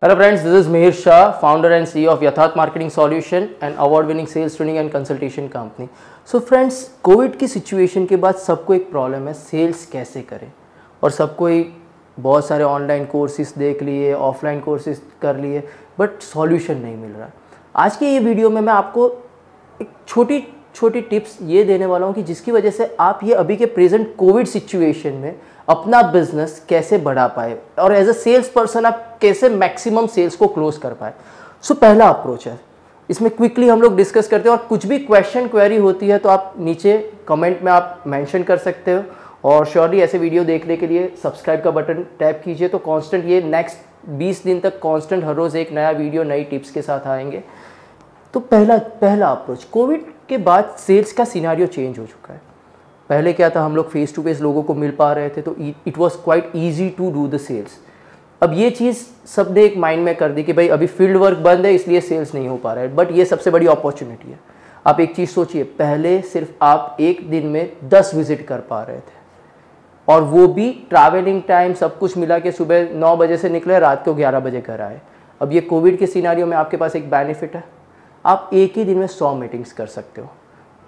Hello friends, this is Mihir Shah, founder and CEO of Yatharth Marketing Solution and award-winning sales training and consultation company. So friends, Covid की situation के बाद सबको एक problem है, sales कैसे करें। और सबको एक बहुत सारे ऑनलाइन कोर्सेज देख लिए, ऑफलाइन कोर्सेज कर लिए, बट सॉल्यूशन नहीं मिल रहा। आज के ये वीडियो में मैं आपको एक छोटी छोटी टिप्स ये देने वाला हूँ कि जिसकी वजह से आप ये अभी के प्रेजेंट कोविड सिचुएशन में अपना बिजनेस कैसे बढ़ा पाए और एज अ सेल्स पर्सन आप कैसे मैक्सिमम सेल्स को क्लोज कर पाए। सो पहला अप्रोच है, इसमें क्विकली हम लोग डिस्कस करते हैं और कुछ भी क्वेश्चन क्वेरी होती है तो आप नीचे कमेंट में आप मेंशन कर सकते हो। और श्योरली ऐसे वीडियो देखने के लिए सब्सक्राइब का बटन टैप कीजिए, तो कांस्टेंट ये नेक्स्ट 20 दिन तक कांस्टेंट हर रोज़ एक नया वीडियो नई टिप्स के साथ आएंगे। तो पहला अप्रोच, कोविड के बाद सेल्स का सिनेरियो चेंज हो चुका है। पहले क्या था, हम लोग फेस टू फेस लोगों को मिल पा रहे थे तो it was quite easy to do the sales. अब ये चीज़ सबने एक माइंड में कर दी कि भाई अभी फील्ड वर्क बंद है इसलिए सेल्स नहीं हो पा रहा है, बट ये सबसे बड़ी अपॉर्चुनिटी है। आप एक चीज़ सोचिए, पहले सिर्फ आप एक दिन में 10 विजिट कर पा रहे थे और वो भी ट्रैवलिंग टाइम सब कुछ मिला के सुबह 9 बजे से निकले, रात को 11 बजे घर आए। अब ये कोविड के सिनेरियो में आपके पास एक बेनिफिट है, आप एक ही दिन में 100 मीटिंग्स कर सकते हो।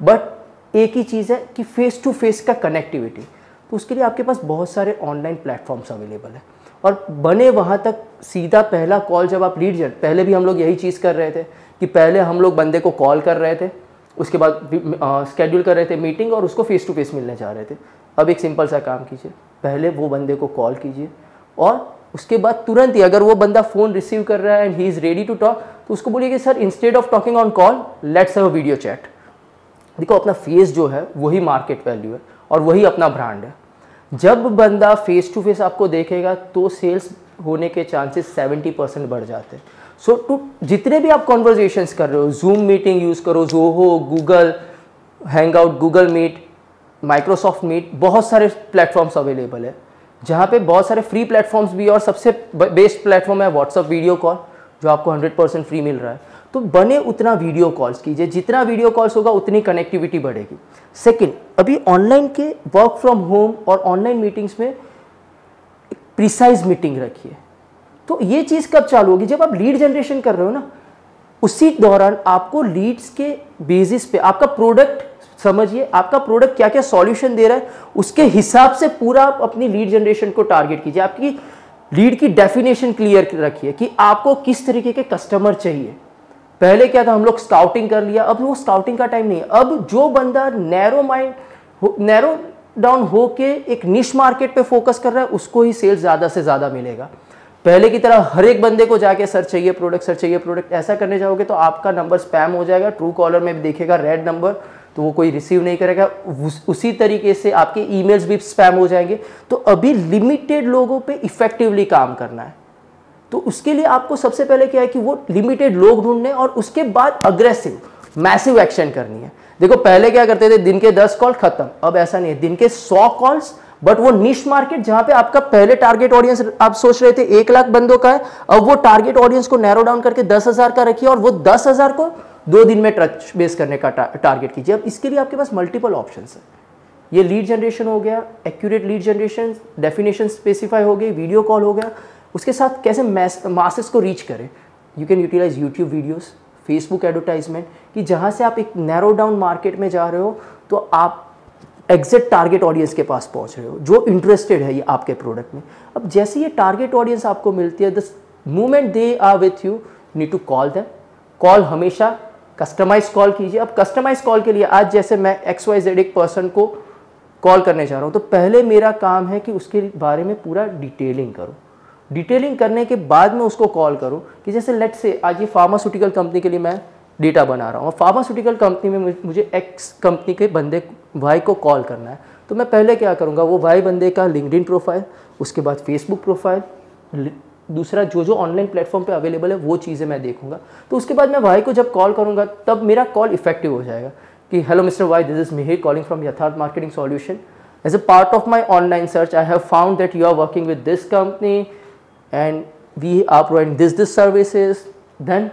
बट एक ही चीज़ है कि फेस टू फेस का कनेक्टिविटी, तो उसके लिए आपके पास बहुत सारे ऑनलाइन प्लेटफॉर्म्स अवेलेबल है और बने वहाँ तक सीधा पहला कॉल जब आप लीड पहले भी हम लोग यही चीज़ कर रहे थे कि पहले हम लोग बंदे को कॉल कर रहे थे, उसके बाद स्केड्यूल कर रहे थे मीटिंग और उसको फेस टू फेस मिलने जा रहे थे। अब एक सिंपल सा काम कीजिए, पहले वो बंदे को कॉल कीजिए और उसके बाद तुरंत ही अगर वो बंदा फ़ोन रिसीव कर रहा है and he is ready to talk तो उसको बोलिए कि sir instead of talking on call let's have a video chat. देखो अपना फेस जो है वही मार्केट वैल्यू है और वही अपना ब्रांड है। जब बंदा फेस टू फेस आपको देखेगा तो सेल्स होने के चांसेस 70% बढ़ जाते हैं। सो टू जितने भी आप कॉन्वर्जेशंस कर रहे हो, जूम मीटिंग यूज़ करो, Zoho, Google Hangout, Google Meet, Microsoft Meet, बहुत सारे प्लेटफॉर्म्स अवेलेबल है जहाँ पे बहुत सारे फ्री प्लेटफॉर्म्स भी है और सबसे बेस्ट प्लेटफॉर्म है व्हाट्सअप वीडियो कॉल जो आपको 100% फ्री मिल रहा है। तो बने उतना वीडियो कॉल्स कीजिए, जितना वीडियो कॉल्स होगा उतनी कनेक्टिविटी बढ़ेगी। सेकंड, अभी ऑनलाइन के वर्क फ्रॉम होम और ऑनलाइन मीटिंग्स में प्रिसाइज मीटिंग रखिए। तो ये चीज़ कब चालू होगी, जब आप लीड जनरेशन कर रहे हो ना, उसी दौरान आपको लीड्स के बेसिस पे आपका प्रोडक्ट समझिए, आपका प्रोडक्ट क्या क्या सॉल्यूशन दे रहा है उसके हिसाब से पूरा आप अपनी लीड जनरेशन को टारगेट कीजिए। आपकी लीड की डेफिनेशन क्लियर रखिए कि आपको किस तरीके के कस्टमर चाहिए। पहले क्या था, हम लोग स्काउटिंग कर लिया, अब वो स्काउटिंग का टाइम नहीं है। अब जो बंदा नैरो डाउन होके एक निश मार्केट पे फोकस कर रहा है उसको ही सेल्स ज़्यादा से ज़्यादा मिलेगा। पहले की तरह हर एक बंदे को जाके सर चाहिए प्रोडक्ट ऐसा करने जाओगे तो आपका नंबर स्पैम हो जाएगा। ट्रू कॉलर में भी देखेगा रेड नंबर तो वो कोई रिसीव नहीं करेगा, उसी तरीके से आपके ईमेल्स भी स्पैम हो जाएंगे। तो अभी लिमिटेड लोगों पे इफेक्टिवली काम करना है, तो उसके लिए आपको सबसे पहले क्या है कि वो लिमिटेड लोग ढूंढने और उसके बाद अग्रेसिव मैसिव एक्शन करनी है। देखो पहले क्या करते थे, दिन के 10 कॉल खत्म, अब ऐसा नहीं है, दिन के 100 कॉल्स, बट वो निश मार्केट जहां पे आपका पहले टारगेट ऑडियंस आप सोच रहे थे 1 लाख बंदों का है, अब वो टारगेट ऑडियंस को नैरो डाउन करके 10,000 का रखिए और वो 10,000 को 2 दिन में टच बेस करने का टारगेट कीजिए। अब इसके लिए आपके पास मल्टीपल ऑप्शंस है। ये लीड जनरेशन हो गया, accurate lead generation, definition specify हो गई, वीडियो कॉल हो गया, उसके साथ कैसे मासेस को रीच करें। You can utilise YouTube videos, Facebook advertisement, कि जहाँ से आप एक नैरो डाउन मार्केट में जा रहे हो तो आप एग्जैक्ट टारगेट ऑडियंस के पास पहुँच रहे हो जो इंटरेस्टेड है ये आपके प्रोडक्ट में। अब जैसे ये टारगेट ऑडियंस आपको मिलती है, the moment they are with you need to call them. Call हमेशा कस्टमाइज कॉल कीजिए। अब कस्टमाइज कॉल के लिए आज जैसे मैं XYZ एक पर्सन को कॉल करने जा रहा हूँ तो पहले मेरा काम है कि उसके बारे में पूरा डिटेलिंग करूँ। डिटेलिंग करने के बाद मैं उसको कॉल करूं कि जैसे लेट्स से आज ये फार्मास्यूटिकल कंपनी के लिए मैं डेटा बना रहा हूँ और फार्मास्यूटिकल कंपनी में मुझे एक्स कंपनी के बंदे भाई को कॉल करना है। तो मैं पहले क्या करूँगा, वो भाई बंदे का लिंक्डइन प्रोफाइल, उसके बाद फेसबुक प्रोफाइल, दूसरा जो ऑनलाइन प्लेटफॉर्म पे अवेलेबल है वो चीज़ें मैं देखूंगा। तो उसके बाद मैं भाई को जब कॉल करूँगा तब मेरा कॉल इफेक्टिव हो जाएगा कि hello mister Y, this is Mihir calling from Yatharth marketing solution. As a part of my online search I have found that you are working with this company and we are providing this services, then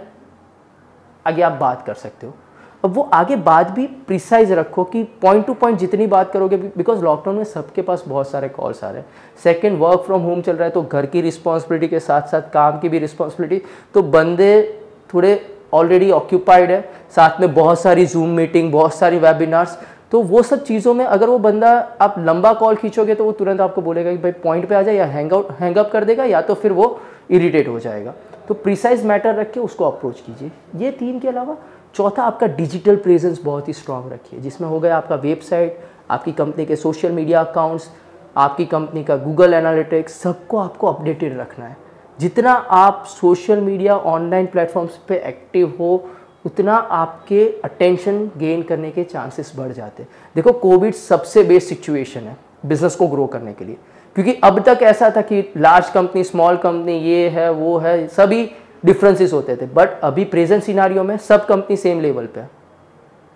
आगे आप बात कर सकते हो। अब वो आगे बात भी प्रिसाइज रखो कि पॉइंट टू पॉइंट जितनी बात करोगे, बिकॉज लॉकडाउन में सबके पास बहुत सारे कॉल्स आ रहे हैं। सेकंड, वर्क फ्रॉम होम चल रहा है, तो घर की रिस्पॉन्सिबिलिटी के साथ साथ काम की भी रिस्पॉन्सिबिलिटी, तो बंदे थोड़े ऑलरेडी ऑक्यूपाइड है, साथ में बहुत सारी जूम मीटिंग, बहुत सारी वेबिनार्स, तो वो सब चीज़ों में अगर वो बंदा आप लंबा कॉल खींचोगे तो वो तुरंत आपको बोलेगा कि भाई पॉइंट पे आ जाए, या हैंगअप कर देगा, या तो फिर वो इरिटेट हो जाएगा। तो प्रिसाइज मैटर रख के उसको अप्रोच कीजिए। ये 3 के अलावा चौथा, आपका डिजिटल प्रेजेंस बहुत ही स्ट्रांग रखिए, जिसमें हो गया आपका वेबसाइट, आपकी कंपनी के सोशल मीडिया अकाउंट्स, आपकी कंपनी का गूगल एनालिटिक्स, सबको आपको अपडेटेड रखना है। जितना आप सोशल मीडिया ऑनलाइन प्लेटफॉर्म्स पे एक्टिव हो, उतना आपके अटेंशन गेन करने के चांसेस बढ़ जाते हैं। देखो, कोविड सबसे बेस्ट सिचुएशन है बिजनेस को ग्रो करने के लिए, क्योंकि अब तक ऐसा था कि लार्ज कंपनी, स्मॉल कंपनी, ये है वो है, सभी डिफरेंसेस होते थे। बट अभी प्रेजेंट सिनारियो में सब कंपनी सेम लेवल पे है,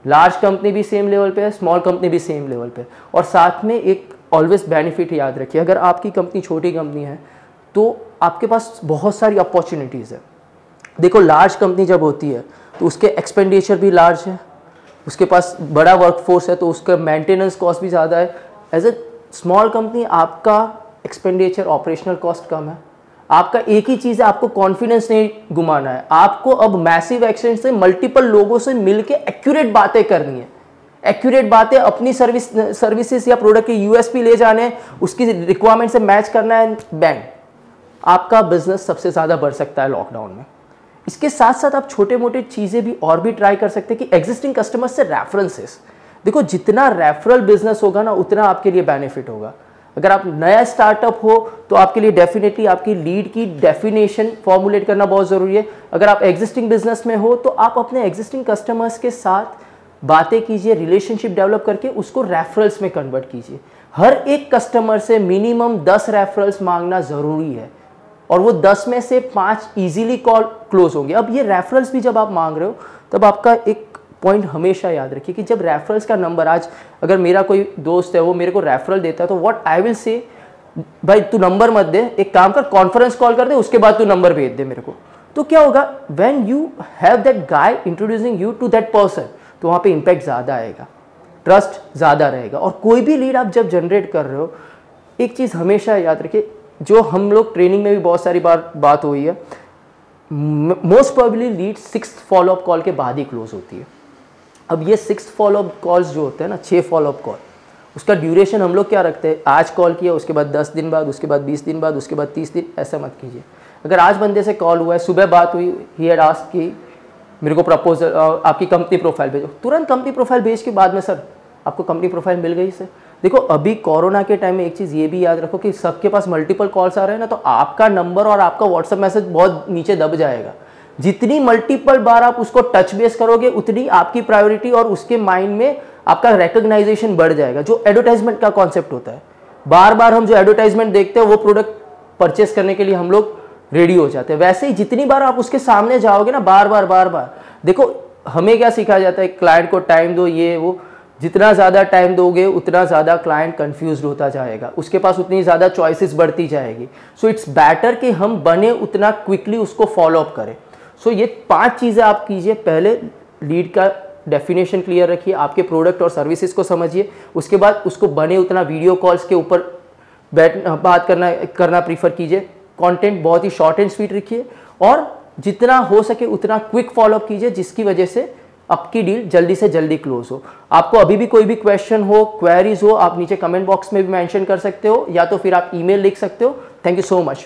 लार्ज कंपनी भी सेम लेवल पे है, स्मॉल कंपनी भी सेम लेवल पे है। और साथ में एक ऑलवेज बेनिफिट याद रखिए, अगर आपकी कंपनी छोटी कंपनी है तो आपके पास बहुत सारी अपॉर्चुनिटीज़ है। देखो, लार्ज कंपनी जब होती है तो उसके एक्सपेंडिचर भी लार्ज है, उसके पास बड़ा वर्कफोर्स है, तो उसका मेंटेनेंस कॉस्ट भी ज़्यादा है। एज ए स्मॉल कंपनी आपका एक्सपेंडिचर, ऑपरेशनल कॉस्ट कम है। आपका एक ही चीज़ है, आपको कॉन्फिडेंस नहीं घुमाना है, आपको अब मैसिव एक्सटेंट से मल्टीपल लोगों से मिलके एक्यूरेट बातें करनी है। एक्यूरेट बातें, अपनी सर्विसेज या प्रोडक्ट के यूएसपी ले जाने हैं, उसकी रिक्वायरमेंट से मैच करना है, बैंग, आपका बिजनेस सबसे ज़्यादा बढ़ सकता है लॉकडाउन में। इसके साथ साथ आप छोटे मोटे चीज़ें भी और भी ट्राई कर सकते हैं कि एग्जिस्टिंग कस्टमर्स से रेफरेंसेस। देखो, जितना रेफरल बिजनेस होगा ना, उतना आपके लिए बेनिफिट होगा। अगर आप नया स्टार्टअप हो तो आपके लिए डेफिनेटली आपकी लीड की डेफिनेशन फॉर्मुलेट करना बहुत ज़रूरी है। अगर आप एग्जिस्टिंग बिजनेस में हो तो आप अपने एग्जिस्टिंग कस्टमर्स के साथ बातें कीजिए, रिलेशनशिप डेवलप करके उसको रेफरल्स में कन्वर्ट कीजिए। हर एक कस्टमर से मिनिमम 10 रेफरल्स मांगना ज़रूरी है, और वो 10 में से 5 इजीली कॉल क्लोज होंगे। अब ये रेफरल्स भी जब आप मांग रहे हो, तब आपका एक पॉइंट हमेशा याद रखिए कि जब रेफरल्स का नंबर, आज अगर मेरा कोई दोस्त है वो मेरे को रेफरल देता है, तो व्हाट आई विल से, भाई तू नंबर मत दे, एक काम कर, कॉन्फ्रेंस कॉल कर दे, उसके बाद तू नंबर भेज दे मेरे को। तो क्या होगा, when you have that guy introducing you to that person, तो वहाँ पे इम्पैक्ट ज़्यादा आएगा, ट्रस्ट ज़्यादा रहेगा। और कोई भी लीड आप जब जनरेट कर रहे हो, एक चीज़ हमेशा याद रखिए, जो हम लोग ट्रेनिंग में भी बहुत सारी बार बात हुई है, most probably lead 6th follow up call के बाद ही क्लोज होती है। अब ये 6th फॉलोअप कॉल्स जो होते हैं ना, 6 फॉलोअप कॉल, उसका ड्यूरेशन हम लोग क्या रखते हैं, आज कॉल किया, उसके बाद 10 दिन बाद, उसके बाद 20 दिन बाद, उसके बाद 30 दिन, ऐसा मत कीजिए। अगर आज बंदे से कॉल हुआ है, सुबह बात हुई, ही हैड आस्क्ड कि मेरे को प्रपोजल, आपकी कंपनी प्रोफाइल भेजो, तुरंत कंपनी प्रोफाइल भेज के बाद में, सर आपको कंपनी प्रोफाइल मिल गई सर। देखो, अभी कोरोना के टाइम में एक चीज़ ये भी याद रखो कि सबके पास मल्टीपल कॉल्स आ रहे हैं ना, तो आपका नंबर और आपका व्हाट्सएप मैसेज बहुत नीचे दब जाएगा। जितनी मल्टीपल बार आप उसको टच बेस करोगे, उतनी आपकी प्रायोरिटी और उसके माइंड में आपका रिकग्नाइजेशन बढ़ जाएगा। जो एडवर्टाइजमेंट का कॉन्सेप्ट होता है, बार बार हम जो एडवर्टाइजमेंट देखते हैं वो प्रोडक्ट परचेस करने के लिए हम लोग रेडी हो जाते हैं। वैसे ही जितनी बार आप उसके सामने जाओगे ना, बार बार, देखो हमें क्या सिखाया जाता है, क्लाइंट को टाइम दो, ये वो, जितना ज़्यादा टाइम दोगे उतना ज़्यादा क्लाइंट कंफ्यूज होता जाएगा, उसके पास उतनी ज़्यादा चॉइसेस बढ़ती जाएगी। सो इट्स बेटर कि हम बने उतना क्विकली उसको फॉलो अप करें। सो ये 5 चीज़ें आप कीजिए। पहले लीड का डेफिनेशन क्लियर रखिए, आपके प्रोडक्ट और सर्विसेज को समझिए, उसके बाद उसको बने उतना वीडियो कॉल्स के ऊपर बात करना प्रीफर कीजिए। कंटेंट बहुत ही शॉर्ट एंड स्वीट रखिए, और जितना हो सके उतना क्विक फॉलोअप कीजिए, जिसकी वजह से आपकी डील जल्दी से जल्दी क्लोज हो। आपको अभी भी कोई भी क्वेश्चन हो, क्वेरीज हो, आप नीचे कमेंट बॉक्स में भी मेंशन कर सकते हो, या तो फिर आप ईमेल लिख सकते हो। Thank you so much.